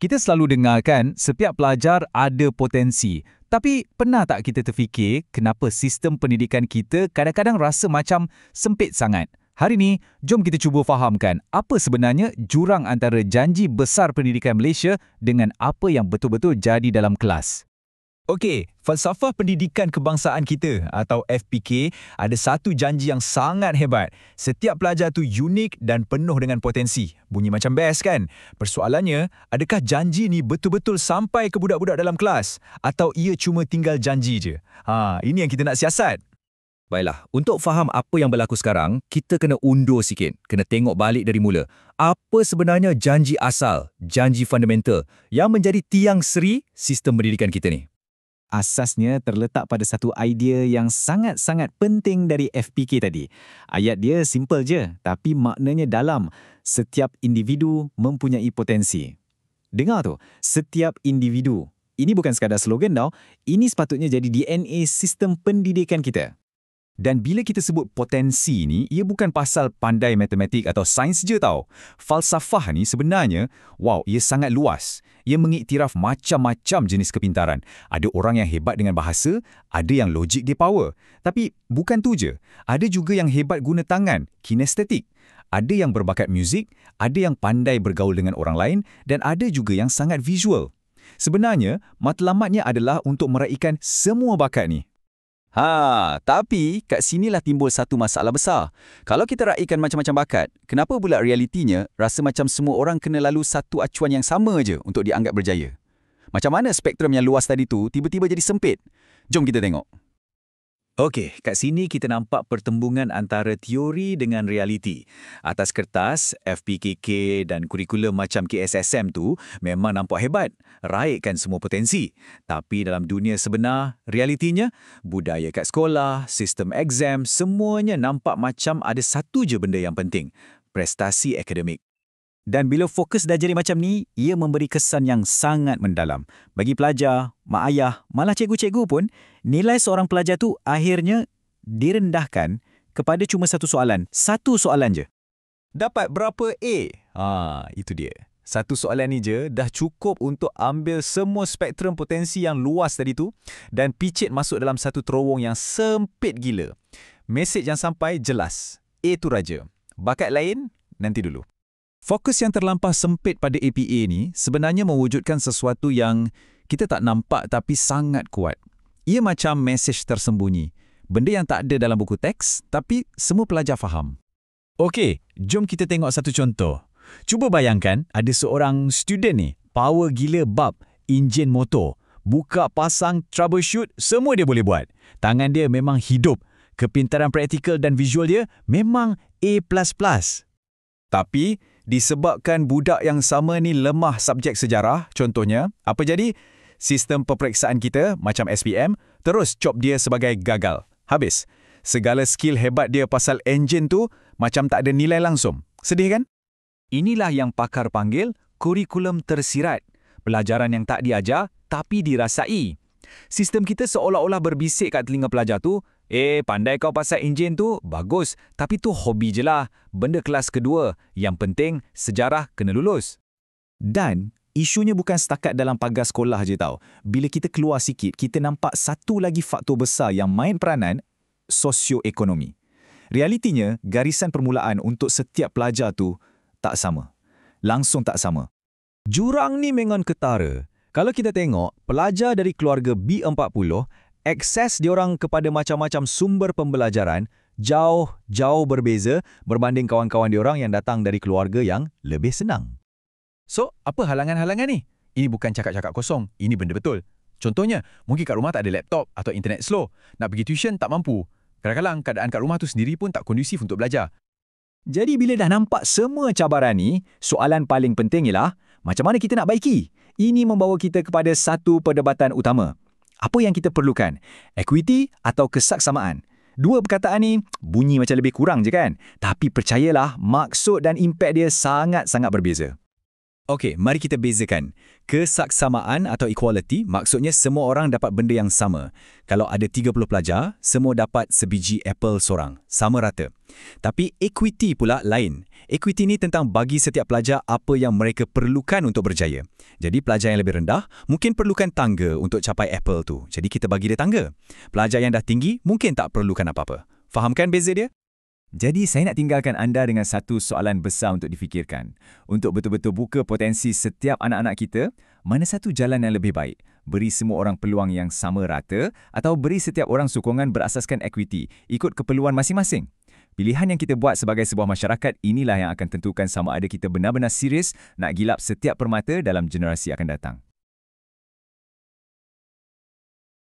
Kita selalu dengar kan, setiap pelajar ada potensi. Tapi pernah tak kita terfikir kenapa sistem pendidikan kita kadang-kadang rasa macam sempit sangat? Hari ni, jom kita cuba fahamkan apa sebenarnya jurang antara janji besar pendidikan Malaysia dengan apa yang betul-betul jadi dalam kelas. Okey, falsafah pendidikan kebangsaan kita atau FPK ada satu janji yang sangat hebat. Setiap pelajar tu unik dan penuh dengan potensi. Bunyi macam best kan? Persoalannya, adakah janji ni betul-betul sampai ke budak-budak dalam kelas? Atau ia cuma tinggal janji je? Ini yang kita nak siasat. Baiklah, untuk faham apa yang berlaku sekarang, kita kena undur sikit. Kena tengok balik dari mula. Apa sebenarnya janji asal, janji fundamental yang menjadi tiang seri sistem pendidikan kita ni? Asasnya terletak pada satu idea yang sangat-sangat penting dari FPK tadi. Ayat dia simple je, tapi maknanya dalam. Setiap individu mempunyai potensi. Dengar tu, setiap individu. Ini bukan sekadar slogan tau, ini sepatutnya jadi DNA sistem pendidikan kita. Dan bila kita sebut potensi ni, ia bukan pasal pandai matematik atau sains je tau. Falsafah ni sebenarnya, ia sangat luas. Ia mengiktiraf macam-macam jenis kepintaran. Ada orang yang hebat dengan bahasa, ada yang logik dia power. Tapi bukan tu je. Ada juga yang hebat guna tangan, kinestetik. Ada yang berbakat muzik, ada yang pandai bergaul dengan orang lain, dan ada juga yang sangat visual. Sebenarnya, matlamatnya adalah untuk meraihkan semua bakat ni. Tapi kat sinilah timbul satu masalah besar. Kalau kita raikan macam-macam bakat, kenapa pula realitinya rasa macam semua orang kena lalu satu acuan yang sama je untuk dianggap berjaya? Macam mana spektrum yang luas tadi tu tiba-tiba jadi sempit? Jom kita tengok. Okey, kat sini kita nampak pertembungan antara teori dengan realiti. Atas kertas, FPKK dan kurikulum macam KSSM tu memang nampak hebat, raihkan semua potensi. Tapi dalam dunia sebenar, realitinya, budaya kat sekolah, sistem exam, semuanya nampak macam ada satu je benda yang penting, prestasi akademik. Dan bila fokus dah jadi macam ni, ia memberi kesan yang sangat mendalam. Bagi pelajar, mak ayah, malah cikgu-cikgu pun, nilai seorang pelajar tu akhirnya direndahkan kepada cuma satu soalan. Satu soalan je. Dapat berapa A? Itu dia. Satu soalan ni je dah cukup untuk ambil semua spektrum potensi yang luas tadi tu dan picit masuk dalam satu terowong yang sempit gila. Mesej yang sampai jelas. A tu raja. Bakat lain, nanti dulu. Fokus yang terlampau sempit pada APA ni sebenarnya mewujudkan sesuatu yang kita tak nampak tapi sangat kuat. Ia macam mesej tersembunyi. Benda yang tak ada dalam buku teks tapi semua pelajar faham. Okey, jom kita tengok satu contoh. Cuba bayangkan ada seorang student ni, power gila bab enjin motor. Buka, pasang, troubleshoot, semua dia boleh buat. Tangan dia memang hidup. Kepintaran praktikal dan visual dia memang A++. Tapi, disebabkan budak yang sama ni lemah subjek sejarah, contohnya, apa jadi? Sistem peperiksaan kita, macam SPM, terus cop dia sebagai gagal. Habis. Segala skill hebat dia pasal enjin tu, macam tak ada nilai langsung. Sedih kan? Inilah yang pakar panggil kurikulum tersirat. Pelajaran yang tak diajar, tapi dirasai. Sistem kita seolah-olah berbisik kat telinga pelajar tu, pandai kau pasal enjin tu, bagus. Tapi tu hobi je lah. Benda kelas kedua. Yang penting, sejarah kena lulus. Dan, isunya bukan setakat dalam pagar sekolah je tau. Bila kita keluar sikit, kita nampak satu lagi faktor besar yang main peranan, sosioekonomi. Realitinya, garisan permulaan untuk setiap pelajar tu tak sama. Langsung tak sama. Jurang ni memang ketara. Kalau kita tengok, pelajar dari keluarga B40, akses diorang kepada macam-macam sumber pembelajaran jauh berbeza berbanding kawan-kawan diorang yang datang dari keluarga yang lebih senang. So, apa halangan-halangan ni? Ini bukan cakap-cakap kosong, ini benda betul. Contohnya, mungkin kat rumah tak ada laptop atau internet slow. Nak pergi tuition tak mampu. Kadang-kadang keadaan kat rumah tu sendiri pun tak kondusif untuk belajar. Jadi bila dah nampak semua cabaran ni, soalan paling penting ialah, macam mana kita nak baiki? Ini membawa kita kepada satu perdebatan utama. Apa yang kita perlukan? Equity atau kesaksamaan? Dua perkataan ni bunyi macam lebih kurang je kan? Tapi percayalah, maksud dan impak dia sangat-sangat berbeza. Okey, mari kita bezakan. Kesaksamaan atau equality maksudnya semua orang dapat benda yang sama. Kalau ada 30 pelajar, semua dapat sebiji apple seorang, sama rata. Tapi equity pula lain. Equity ni tentang bagi setiap pelajar apa yang mereka perlukan untuk berjaya. Jadi pelajar yang lebih rendah mungkin perlukan tangga untuk capai apple tu. Jadi kita bagi dia tangga. Pelajar yang dah tinggi mungkin tak perlukan apa-apa. Fahamkan beza dia? Jadi saya nak tinggalkan anda dengan satu soalan besar untuk difikirkan. Untuk betul-betul buka potensi setiap anak-anak kita, mana satu jalan yang lebih baik? Beri semua orang peluang yang sama rata atau beri setiap orang sokongan berasaskan equity, ikut keperluan masing-masing? Pilihan yang kita buat sebagai sebuah masyarakat inilah yang akan tentukan sama ada kita benar-benar serius nak gilap setiap permata dalam generasi akan datang.